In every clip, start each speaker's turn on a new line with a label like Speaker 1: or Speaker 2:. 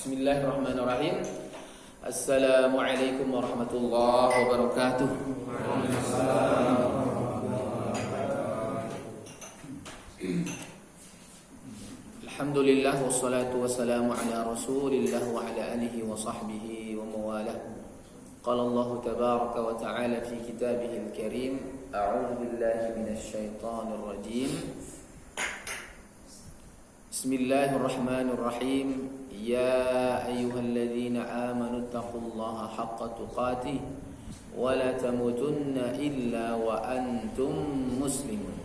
Speaker 1: Bismillahirrahmanirrahim. Assalamualaikum warahmatullahi wabarakatuh. Alhamdulillah wassalatu wassalamu ala Rasulillah wa ala alihi wa sahbihi wa mawalah. Qala Allah tabaraka wa ta'ala fi kitabihil karim, a'udzu billahi minasy syaithanir rajim. Bismillahirrahmanirrahim. Ya ayyuhalladzina amanu taqullaha haqqa tuqatih wa la tamutunna illa wa antum muslimun.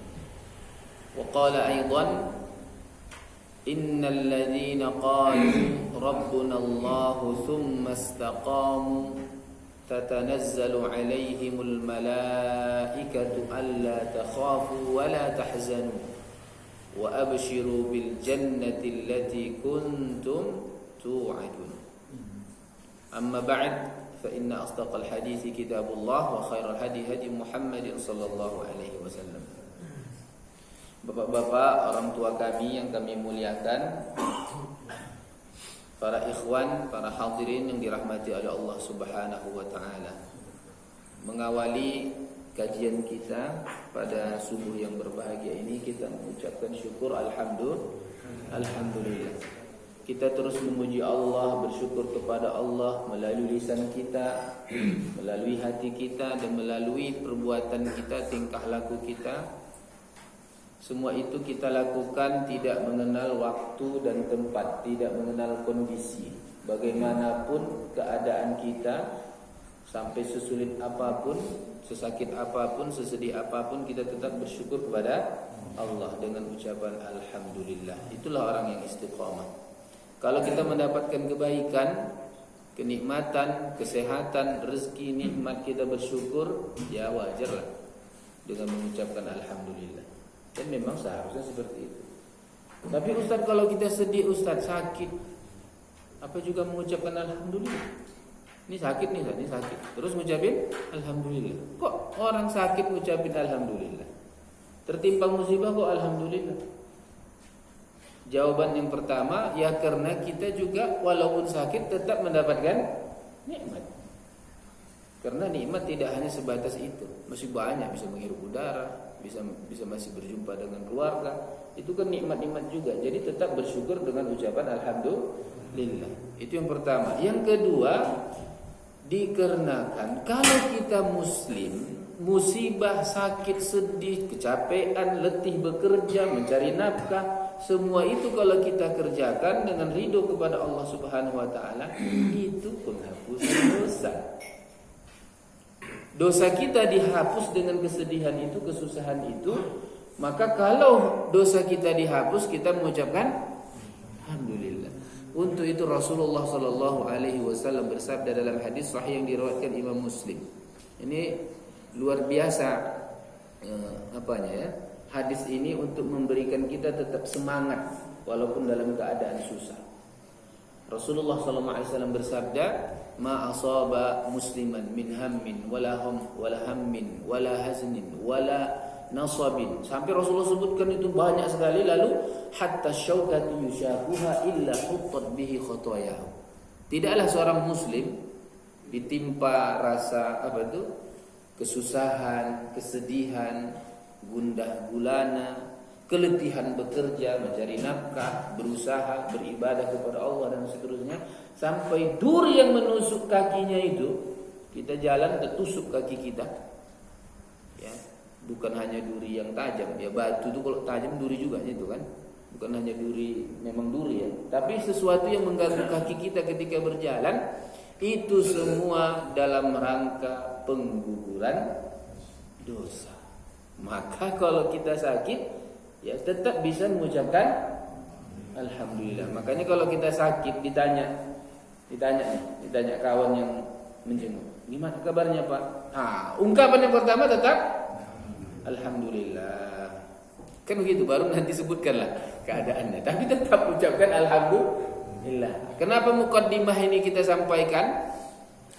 Speaker 1: Wa qala aidan innal ladzina qalu rabbuna Allahu thumma istaqamu tatanazzalu alaihimul malaikatu alla takhafu wa la tahzanu wa abshiru bil jannati allati kuntum tu'adun. Amma ba'd, fa inna asdaqal hadithi kitabullah wa khairal hadi hadi Muhammadin sallallahu alaihi wasallam. Bapak-bapak, orang tua kami yang kami muliakan, para ikhwan, para hadirin yang dirahmati oleh Allah Subhanahu wa taala. Mengawali kajian kita pada subuh yang berbahagia ini, kita mengucapkan syukur alhamdulillah. Kita terus memuji Allah, bersyukur kepada Allah melalui lisan kita, melalui hati kita, dan melalui perbuatan kita, tingkah laku kita. Semua itu kita lakukan tidak mengenal waktu dan tempat, tidak mengenal kondisi. Bagaimanapun keadaan kita, sampai sesulit apapun, sesakit apapun, sesedih apapun, kita tetap bersyukur kepada Allah dengan ucapan alhamdulillah. Itulah orang yang istiqamah. Kalau kita mendapatkan kebaikan, kenikmatan, kesehatan, rezeki, nikmat, kita bersyukur, ya wajarlah dengan mengucapkan alhamdulillah. Dan memang seharusnya seperti itu. Tapi Ustaz, kalau kita sedih, Ustaz sakit, apa juga mengucapkan alhamdulillah? Ini sakit nih, ini sakit. Terus ngucapin alhamdulillah. Kok orang sakit ngucapin alhamdulillah? Tertimpa musibah kok alhamdulillah? Jawaban yang pertama, ya karena kita juga walaupun sakit tetap mendapatkan nikmat. Karena nikmat tidak hanya sebatas itu, masih banyak, bisa menghirup udara, bisa masih berjumpa dengan keluarga. Itu kan nikmat-nikmat juga. Jadi tetap bersyukur dengan ucapan alhamdulillah. Itu yang pertama. Yang kedua, dikarenakan kalau kita muslim, musibah, sakit, sedih, kecapean, letih bekerja, mencari nafkah, semua itu kalau kita kerjakan dengan ridho kepada Allah Subhanahu wa taala, itu penghapus dosa. Dosa kita dihapus dengan kesedihan itu, kesusahan itu. Maka kalau dosa kita dihapus, kita mengucapkan alhamdulillah. Untuk itu Rasulullah sallallahu alaihi wasallam bersabda dalam hadis sahih yang diriwayatkan Imam Muslim. Ini luar biasa hadis ini untuk memberikan kita tetap semangat walaupun dalam keadaan susah. Rasulullah sallallahu alaihi wasallam bersabda, "Ma asaba musliman min hammin wala hammin wala haznin wala nasabin." Sampai Rasulullah sebutkan itu banyak sekali, lalu hatta syaukatu yushaquha illa huttat bihi khotoyahu. Tidaklah seorang muslim ditimpa rasa kesusahan, kesedihan, gundah gulana, keletihan bekerja, mencari nafkah, berusaha, beribadah kepada Allah dan seterusnya, sampai duri yang menusuk kakinya itu, kita jalan tertusuk kaki kita. Ya, bukan hanya duri yang tajam, ya batu itu kalau tajam duri juga itu kan. Bukan hanya duri, memang duri ya, tapi sesuatu yang mengganggu kaki kita ketika berjalan, itu semua dalam rangka pengguguran dosa. Maka kalau kita sakit, ya tetap bisa mengucapkan alhamdulillah. Makanya kalau kita sakit ditanya kawan yang menjenguk, gimana kabarnya Pak? Ungkapan yang pertama tetap alhamdulillah. Kan begitu, baru nanti sebutkanlah keadaannya. Tapi tetap ucapkan alhamdulillah. Kenapa mukaddimah ini kita sampaikan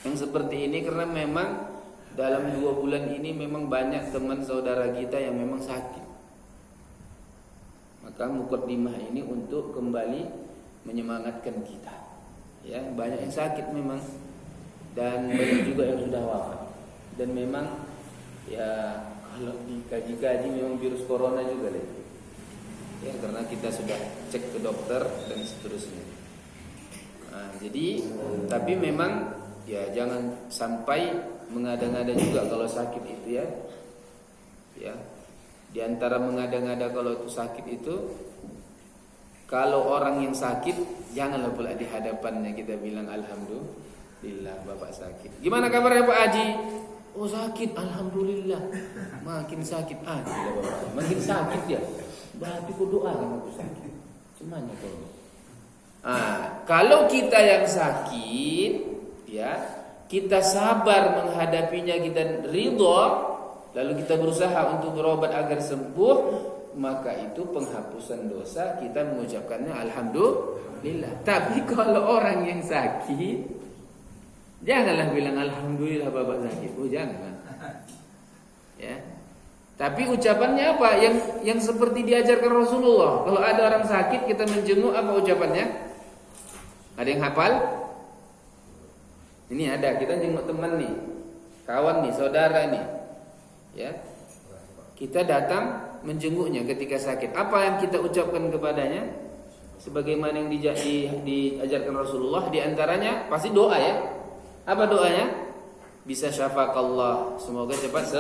Speaker 1: yang seperti ini? Karena memang dalam 2 bulan ini memang banyak teman saudara kita yang memang sakit. Maka mukaddimah ini untuk kembali menyemangatkan kita. Ya, banyak yang sakit memang, dan banyak juga yang sudah wafat. Dan memang ya kalau dikaji-kaji memang virus corona juga deh. Ya, karena kita sudah cek ke dokter dan seterusnya. Nah, jadi tapi memang ya jangan sampai mengada-ngada juga kalau sakit itu ya. Ya. Di antara mengada-ngada kalau itu sakit itu, kalau orang yang sakit janganlah pula di hadapannya kita bilang alhamdulillah Bapak sakit. Gimana kabarnya Pak Haji? Oh sakit, alhamdulillah. Makin sakit aja Bapak. Makin sakit ya. Berarti kau doa kan aku sakit. Cumanya kalau. Kalau kita yang sakit, ya kita sabar menghadapinya, kita ridho, lalu kita berusaha untuk berobat agar sembuh, maka itu penghapusan dosa, kita mengucapkannya alhamdulillah. Tapi kalau orang yang sakit, janganlah bilang alhamdulillah Bapak sakit. Oh jangan. Ya. Tapi ucapannya apa? Yang seperti diajarkan Rasulullah. Kalau ada orang sakit kita menjenguk, apa ucapannya? Ada yang hafal? Ini ada, kita jenguk teman nih, kawan nih, saudara nih. Ya. Kita datang menjenguknya ketika sakit. Apa yang kita ucapkan kepadanya? Sebagaimana yang diajarkan Rasulullah, di antaranya pasti doa ya. Apa doanya? Bisa syafaqallah, semoga cepat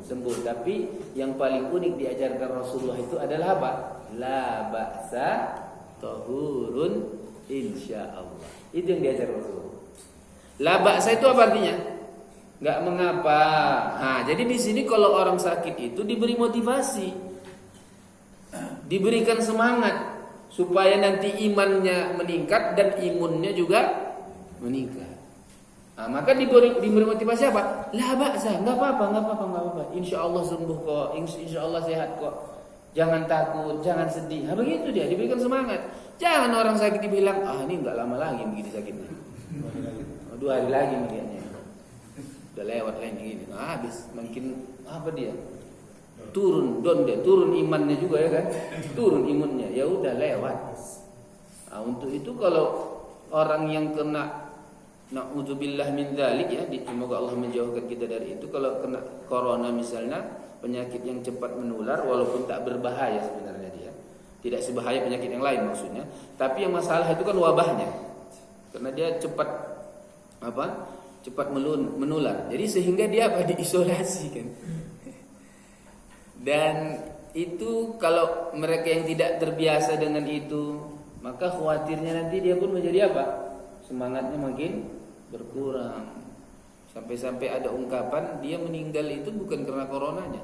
Speaker 1: sembuh. Tapi yang paling unik diajarkan Rasulullah itu adalah apa? La ba'sa tahurun insyaallah. Itu yang diajarkan Rasulullah. La ba'sa itu apa artinya? Enggak mengapa. Nah, jadi di sini kalau orang sakit itu diberi motivasi, diberikan semangat supaya nanti imannya meningkat dan imunnya juga meningkat. Nah, maka diberi motivasi apa? La ba'sa, enggak apa-apa. Insyaallah sembuh kok, insyaallah sehat kok. Jangan takut, jangan sedih. Nah, begitu dia diberikan semangat. Jangan orang sakit dibilang, ini enggak lama lagi begini sakitnya. 2 hari lagi mungkinnya. Udah lewat lain gini. Nah, habis makin apa dia? Turun imannya juga ya kan? Turun imunnya. Ya udah lewat. Nah, untuk itu kalau orang yang kena na'udzubillah min dzalik ya, semoga Allah menjauhkan kita dari itu. Kalau kena corona misalnya, penyakit yang cepat menular walaupun tak berbahaya sebenarnya dia. Tidak sebahaya penyakit yang lain maksudnya, tapi yang masalah itu kan wabahnya. Karena dia cepat menular. Jadi sehingga dia diisolasi kan. Dan itu kalau mereka yang tidak terbiasa dengan itu, maka khawatirnya nanti dia pun menjadi apa? Semangatnya makin berkurang. Sampai-sampai ada ungkapan dia meninggal itu bukan karena coronanya,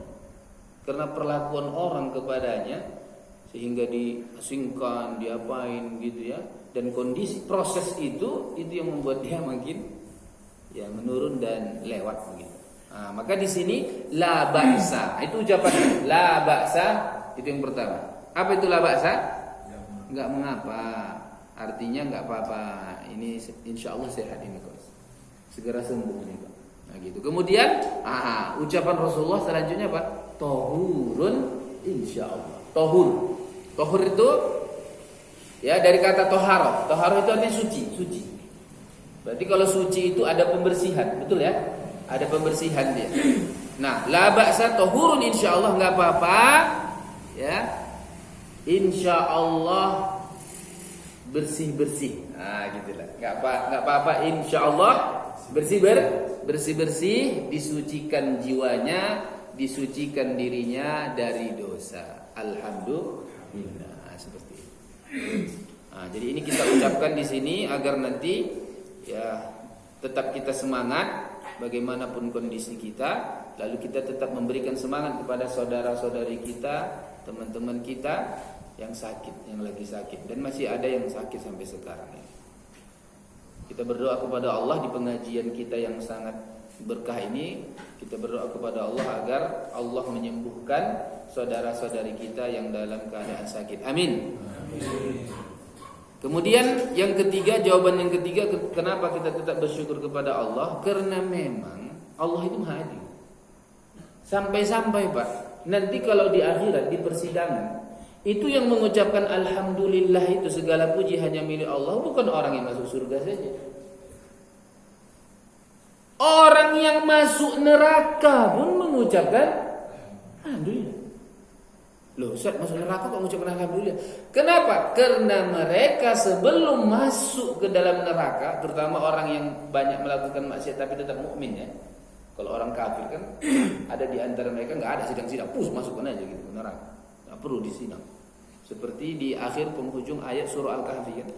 Speaker 1: karena perlakuan orang kepadanya, sehingga diasingkan, diapain gitu ya. Dan kondisi proses itu yang membuat dia makin ya menurun dan lewat begitu. Nah, maka di sini la ba'sa, itu ucapan la ba'sa itu yang pertama. Apa itu la ba'sa? Enggak mengapa. Artinya enggak apa-apa. Ini insyaallah sehat ini kok. Segera sembuh nih kok. Nah gitu. Kemudian ucapan Rasulullah selanjutnya apa? Tahurun insyaallah. Tahur itu ya dari kata toharoh. Toharoh itu artinya suci. Berarti kalau suci itu ada pembersihan, betul ya? Ada pembersihan dia. Nah, la ba'sa tahurun insyaallah, enggak apa-apa ya. Insyaallah bersih-bersih. Gitulah. Enggak apa-apa insyaallah bersih-bersih, disucikan jiwanya, disucikan dirinya dari dosa. Alhamdulillah, seperti itu. Jadi ini kita ucapkan di sini agar nanti ya tetap kita semangat bagaimanapun kondisi kita, lalu kita tetap memberikan semangat kepada saudara-saudari kita, teman-teman kita yang sakit, yang lagi sakit, dan masih ada yang sakit sampai sekarang ya. Kita berdoa kepada Allah di pengajian kita yang sangat berkah ini, kita berdoa kepada Allah agar Allah menyembuhkan saudara-saudari kita yang dalam keadaan sakit. Amin. Kemudian yang ketiga, jawaban yang ketiga, kenapa kita tetap bersyukur kepada Allah? Karena memang Allah itu Maha Adil. Sampai-sampai Pak, nanti kalau di akhirat, di persidangan, Itu yang mengucapkan alhamdulillah itu segala puji hanya milik Allah bukan orang yang masuk surga saja. Orang yang masuk neraka pun mengucapkan alhamdulillah. Loh, Ustaz masuk neraka kok mengucapkan alhamdulillah? Kenapa? Karena mereka sebelum masuk ke dalam neraka, terutama orang yang banyak melakukan maksiat tapi tetap mukmin ya. Kalau orang kafir kan ada di antara mereka nggak ada sidang-sidang, masukkan aja gitu ke neraka. Nggak perlu disidang. Seperti di akhir penghujung ayat surah Al-Kahfi kan.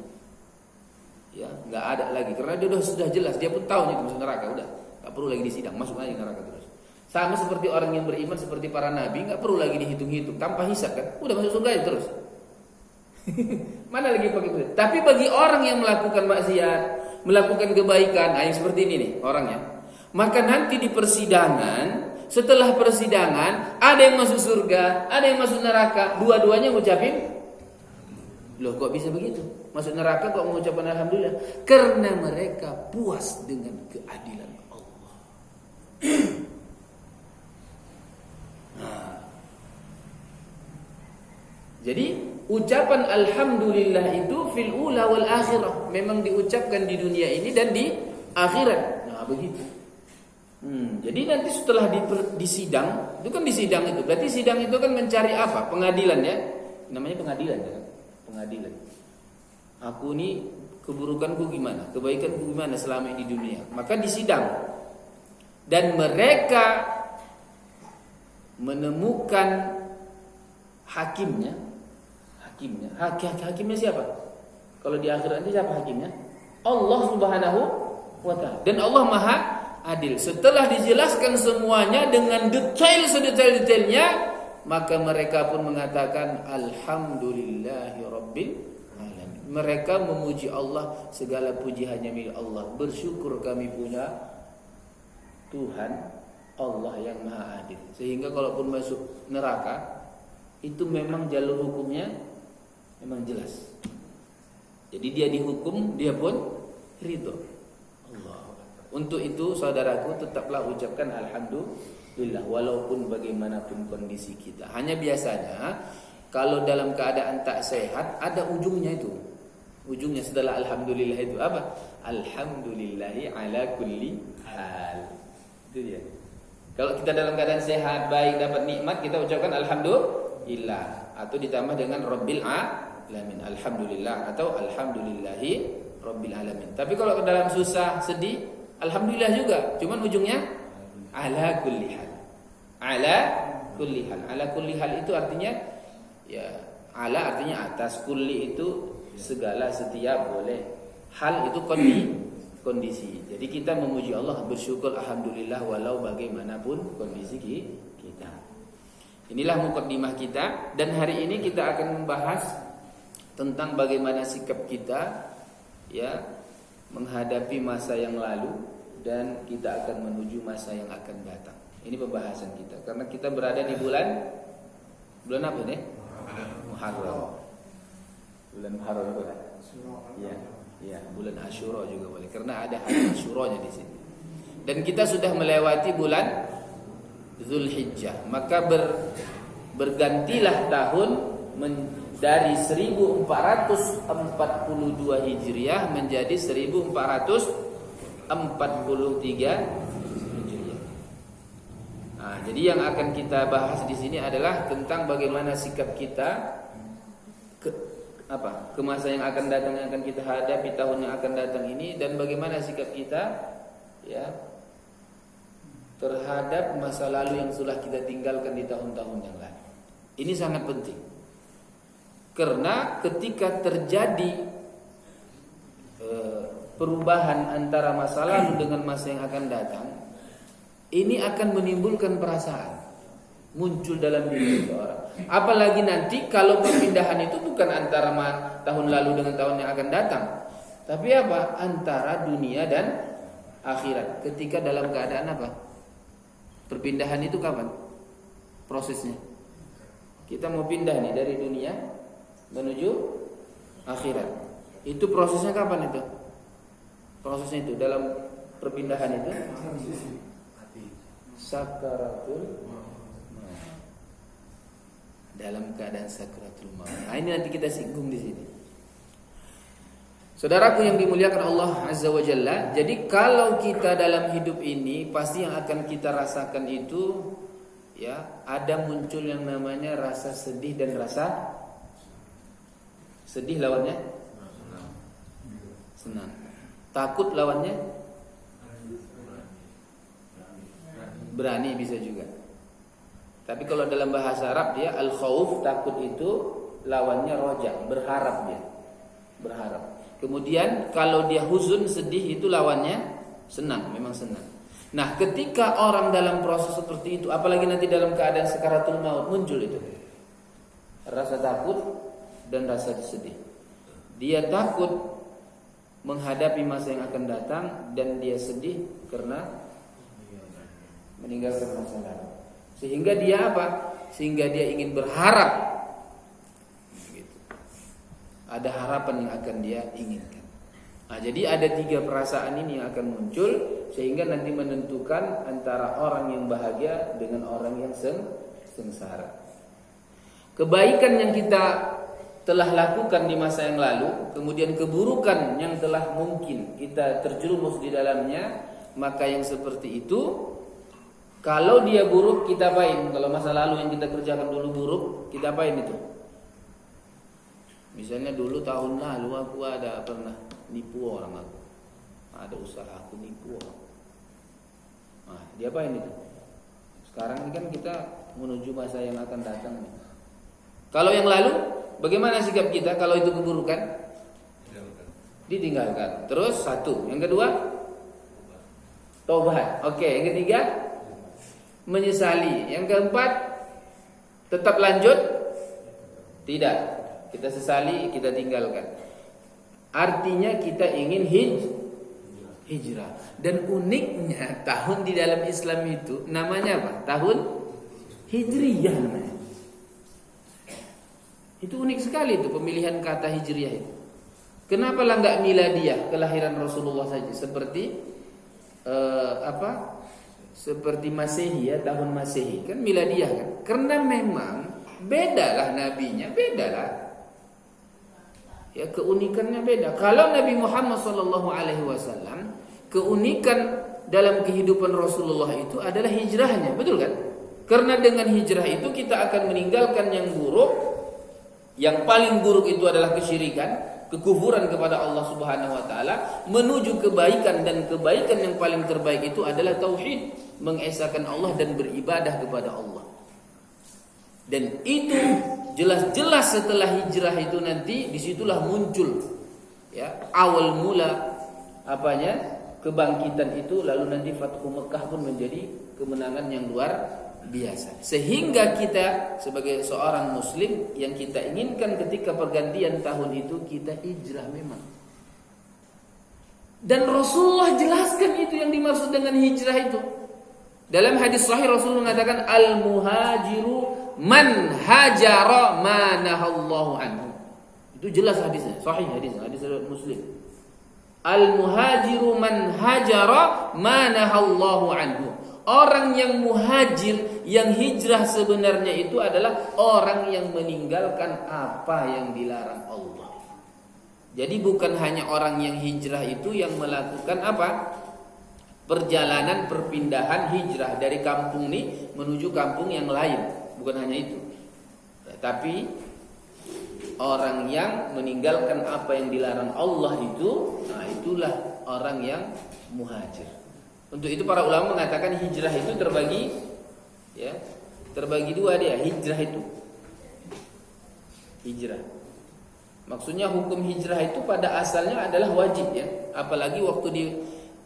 Speaker 1: Ya, nggak ada lagi karena dia sudah jelas, dia pun tahu itu masuk neraka, udah nggak perlu lagi disidang, masuk aja neraka terus. Sama seperti orang yang beriman seperti para nabi, nggak perlu lagi dihitung-hitung, tanpa hisab kan, udah masuk surga terus. Mana lagi pakai itu? Tapi bagi orang yang melakukan maksiat, melakukan kebaikan, yang seperti ini nih orangnya, maka nanti di persidangan, setelah persidangan ada yang masuk surga, ada yang masuk neraka, dua-duanya ngucapin, loh kok bisa begitu? Masuk neraka kok mengucapkan alhamdulillah? Karena mereka puas dengan keadilan Allah. Jadi ucapan alhamdulillah itu fil ula wal akhirah, memang diucapkan di dunia ini dan di akhirat. Nah begitu. Jadi nanti setelah di sidang, itu kan di sidang itu, berarti sidang itu kan mencari apa? Pengadilan ya, namanya pengadilan ya, pengadilan. Aku ini keburukanku gimana, kebaikanku gimana selama ini di dunia. Maka disidang. Dan mereka menemukan hakimnya. Hakimnya siapa? Kalau di akhirat nanti siapa hakimnya? Allah Subhanahu wa ta'ala. Dan Allah Maha adil. Setelah dijelaskan semuanya dengan detail sedetail-detailnya, maka mereka pun mengatakan alhamdulillahi rabbil alamin. Mereka memuji Allah, segala puji hanya milik Allah. Bersyukur kami punya Tuhan Allah yang Maha Adil. Sehingga kalaupun masuk neraka, itu memang jalur hukumnya memang jelas. Jadi dia dihukum, dia pun ridho. Allah. Untuk itu saudaraku tetaplah ucapkan alhamdulillah walaupun bagaimanapun kondisi kita. Hanya biasanya kalau dalam keadaan tak sehat ada ujungnya itu. Ujungnya setelah alhamdulillah itu apa? Alhamdulillahi ala kulli hal. Itu dia. Kalau kita dalam keadaan sehat, baik, dapat nikmat, kita ucapkan alhamdulillah atau ditambah dengan rabbil alamin, alhamdulillah atau alhamdulillahi rabbil alamin. Tapi kalau dalam susah, sedih, alhamdulillah juga, cuman ujungnya ala kulli hal. Ala kulli hal. Ala kulli hal itu artinya ya, ala artinya atas, kulli itu segala, setiap, boleh. Hal itu kondisi. Jadi kita memuji Allah, bersyukur alhamdulillah walau bagaimanapun kondisi kita. Inilah mukaddimah kita, dan hari ini kita akan membahas tentang bagaimana sikap kita ya menghadapi masa yang lalu dan kita akan menuju masa yang akan datang. Ini pembahasan kita karena kita berada di bulan apa nih? Muharram. Bulan Muharram bulan. Ya, bulan Asyura juga boleh karena ada hari Asyuranya di sini. Dan kita sudah melewati bulan Zulhijjah, maka bergantilah tahun dari 1442 Hijriah menjadi 1443 Hijriah. Nah, jadi yang akan kita bahas di sini adalah tentang bagaimana sikap kita ke masa yang akan datang, yang akan kita hadapi tahun yang akan datang ini, dan bagaimana sikap kita ya terhadap masa lalu yang sudah kita tinggalkan di tahun-tahun yang lalu. Ini sangat penting. Karena ketika terjadi perubahan antara masa lalu dengan masa yang akan datang, ini akan menimbulkan perasaan muncul dalam diri seseorang. Apalagi nanti kalau perpindahan itu bukan antara tahun lalu dengan tahun yang akan datang, tapi apa? Antara dunia dan akhirat. Ketika dalam keadaan apa? Perpindahan itu kapan? Prosesnya. Kita mau pindah nih dari dunia menuju akhirat. Itu prosesnya kapan itu? Prosesnya itu dalam perpindahan itu sakaratul dalam keadaan sakratul maut. Nah, ini nanti kita singgung di sini. Saudaraku yang dimuliakan Allah Azza wa Jalla, jadi kalau kita dalam hidup ini pasti yang akan kita rasakan itu ya, ada muncul yang namanya rasa sedih dan rasa sedih lawannya senang. Takut lawannya berani bisa juga. Tapi kalau dalam bahasa Arab dia al-khauf, takut itu lawannya roja, berharap dia. Berharap. Kemudian kalau dia huzun, sedih, itu lawannya senang, memang senang. Nah, ketika orang dalam proses seperti itu, apalagi nanti dalam keadaan sakaratul maut, muncul itu rasa takut dan rasa sedih. Dia takut menghadapi masa yang akan datang, dan dia sedih karena meninggalkan masa lalu. Sehingga dia apa? Sehingga dia ingin berharap. Ada harapan yang akan dia inginkan. Nah, jadi ada 3 perasaan ini yang akan muncul, sehingga nanti menentukan antara orang yang bahagia dengan orang yang sengsara. Kebaikan yang kita telah lakukan di masa yang lalu, kemudian keburukan yang telah mungkin kita terjerumus di dalamnya, maka yang seperti itu, kalau dia buruk kita apain? Kalau masa lalu yang kita kerjakan dulu buruk, kita apain itu? Misalnya dulu tahun lalu aku ada pernah nipu orang aku. Ada usaha aku nipu orang. Nah, diapain itu? Sekarang ini kan kita menuju masa yang akan datang nih. Kalau yang lalu, bagaimana sikap kita kalau itu keburukan? Ditinggalkan. Terus 1. Yang kedua, taubat. Oke, yang ketiga, menyesali. Yang keempat, tetap lanjut? Tidak. Kita sesali, kita tinggalkan. Artinya kita ingin hijrah. Dan uniknya tahun di dalam Islam itu namanya apa? Tahun Hijriyah namanya. Itu unik sekali itu pemilihan kata Hijriyah itu. Kenapa lah enggak miladiyah, kelahiran Rasulullah saja, seperti seperti Masehi ya, tahun Masehi kan miladiyah kan? Karena memang bedalah nabinya, bedalah. Ya, keunikannya beda. Kalau Nabi Muhammad SAW, keunikan dalam kehidupan Rasulullah itu adalah hijrahnya, betul kan? Karena dengan hijrah itu kita akan meninggalkan yang buruk. Yang paling buruk itu adalah kesyirikan, kekufuran kepada Allah Subhanahu wa taala, menuju kebaikan, dan kebaikan yang paling terbaik itu adalah tauhid, mengesahkan Allah dan beribadah kepada Allah. Dan itu jelas-jelas setelah hijrah itu nanti disitulah muncul ya awal mula kebangkitan itu, lalu nanti Fathu Mekah pun menjadi kemenangan yang luar biasa. Sehingga kita sebagai seorang muslim yang kita inginkan ketika pergantian tahun itu kita hijrah memang. Dan Rasulullah jelaskan itu yang dimaksud dengan hijrah itu. Dalam hadis sahih Rasulullah mengatakan al-muhajiru man hajara ma nahallahu anhu. Itu jelas hadisnya, sahih hadis Muslim. Al-muhajiru man hajara ma nahallahu anhu. Orang yang muhajir, yang hijrah sebenarnya itu adalah orang yang meninggalkan apa yang dilarang Allah. Jadi bukan hanya orang yang hijrah itu yang melakukan perjalanan perpindahan hijrah dari kampung ini menuju kampung yang lain, bukan hanya itu. Tapi orang yang meninggalkan apa yang dilarang Allah itu, nah itulah orang yang muhajir. Untuk itu para ulama mengatakan hijrah itu terbagi dua dia, hijrah itu. Hijrah. Maksudnya hukum hijrah itu pada asalnya adalah wajib ya, apalagi waktu di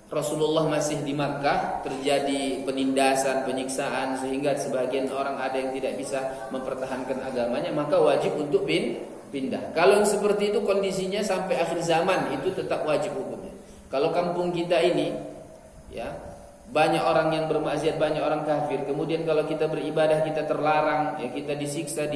Speaker 1: Rasulullah masih di Makkah terjadi penindasan, penyiksaan sehingga sebagian orang ada yang tidak bisa mempertahankan agamanya, maka wajib untuk pindah. Kalau yang seperti itu kondisinya sampai akhir zaman itu tetap wajib hukumnya. Kalau kampung kita ini ya banyak orang yang bermaksiat, banyak orang kafir, kemudian kalau kita beribadah kita terlarang, ya kita disiksa,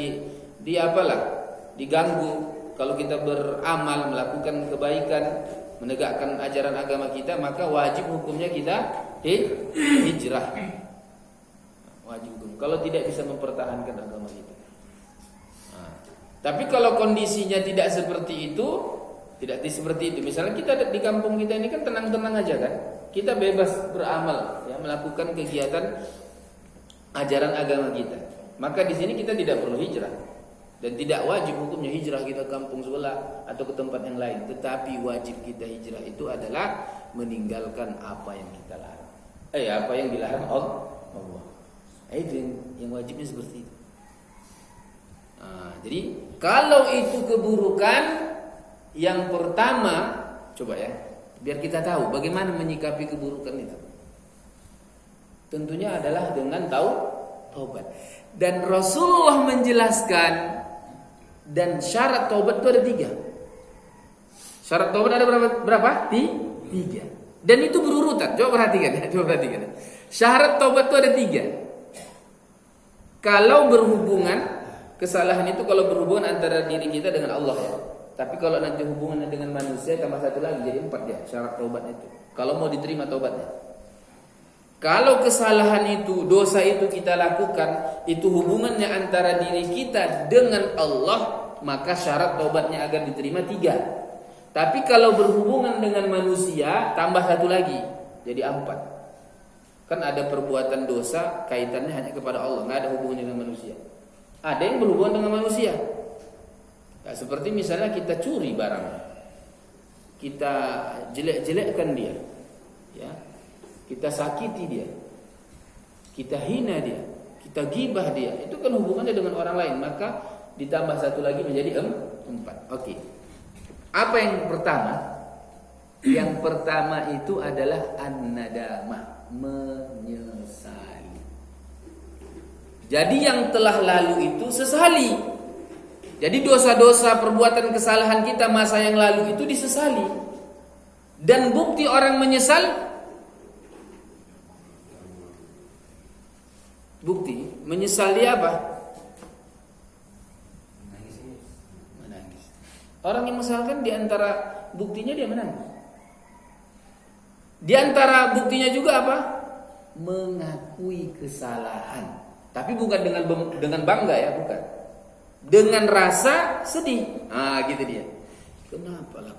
Speaker 1: diganggu. Kalau kita beramal, melakukan kebaikan, menegakkan ajaran agama kita, maka wajib hukumnya kita hijrah. Wajib hukum. Kalau tidak bisa mempertahankan agama kita. Tapi kalau kondisinya tidak seperti itu, misalnya kita di kampung kita ini kan tenang-tenang aja kan, kita bebas beramal, ya, melakukan kegiatan ajaran agama kita. Maka di sini kita tidak perlu hijrah dan tidak wajib hukumnya hijrah kita ke kampung sebelah atau ke tempat yang lain. Tetapi wajib kita hijrah itu adalah meninggalkan apa yang kita larang. Apa yang dilarang Allah. Itu yang wajibnya seperti itu. Jadi kalau itu keburukan, yang pertama coba ya, biar kita tahu bagaimana menyikapi keburukan itu. Tentunya adalah dengan taubat. Dan Rasulullah menjelaskan, dan syarat taubat itu ada 3. Syarat taubat ada berapa? 3. Dan itu berurutan. Coba perhatikan. Syarat taubat itu ada 3. Kalau berhubungan, kesalahan itu kalau berhubungan antara diri kita dengan Allah ya. Tapi kalau nanti hubungannya dengan manusia tambah 1 lagi, jadi 4 ya syarat taubat itu. Kalau mau diterima taubatnya. Kalau kesalahan itu, dosa itu kita lakukan, itu hubungannya antara diri kita dengan Allah, maka syarat taubatnya akan diterima 3. Tapi kalau berhubungan dengan manusia, tambah 1 lagi, jadi 4. Kan ada perbuatan dosa kaitannya hanya kepada Allah, nggak ada hubungan dengan manusia. Ada yang berhubungan dengan manusia. Ya, seperti misalnya kita curi barang, kita jelek-jelekkan dia, ya, kita sakiti dia, kita hina dia, kita gibah dia, itu kan hubungannya dengan orang lain, maka ditambah 1 lagi menjadi 4. Oke. Apa yang pertama? Yang pertama itu adalah an-nadamah, menyesali. Jadi yang telah lalu itu sesali. Jadi dosa-dosa, perbuatan kesalahan kita masa yang lalu itu disesali. Dan bukti orang menyesal, bukti menyesali apa? Menangis. Orang yang menyesal di antara buktinya dia menangis. Di antara buktinya juga apa? Mengakui kesalahan. Tapi bukan dengan bangga ya, bukan. Dengan rasa sedih. Gitu dia. Kenapa lah